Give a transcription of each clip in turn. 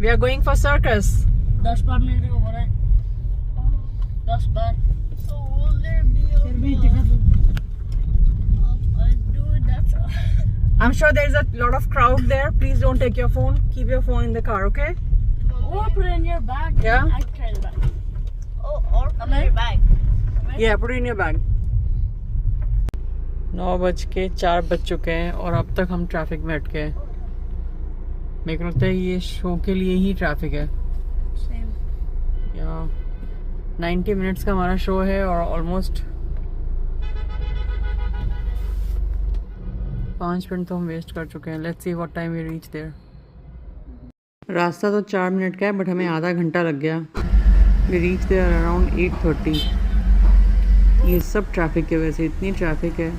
We are going for circus. 10 minute हो रहा है 10 बार So will there be a फिर भी दिखा दो dude, that's I'm sure there's a lot of crowd there. Please don't take your phone. Keep your phone in the car, okay? or put it in your bag. Yeah? I can carry the bag. or put in your bag. Yeah, put it in your bag. 9:04 बज चुके हैं और अब तक हम traffic में अटके हैं। मेरे को लगता है ये शो के लिए ही ट्रैफिक है। Same. या 90 मिनट्स का हमारा शो है और ऑलमोस्ट 5 मिनट तो हम वेस्ट कर चुके हैं। Let's see what time we reach there. रास्ता तो 4 मिनट का है बट हमें आधा घंटा लग गया। We reach there around 8:30। ये सब ट्रैफिक की वजह से इतनी ट्रैफिक है।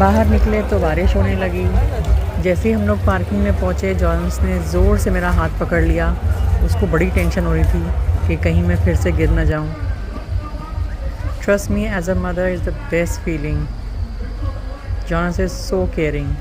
बाहर निकले तो बारिश होने लगी। जैसे ही हम लोग पार्किंग में पहुँचे, जॉन्स ने ज़ोर से मेरा हाथ पकड़ लिया। उसको बड़ी टेंशन हो रही थी कि कहीं मैं फिर से गिर ना जाऊँ। Trust me, as a mother is the best feeling. Jonas is so caring.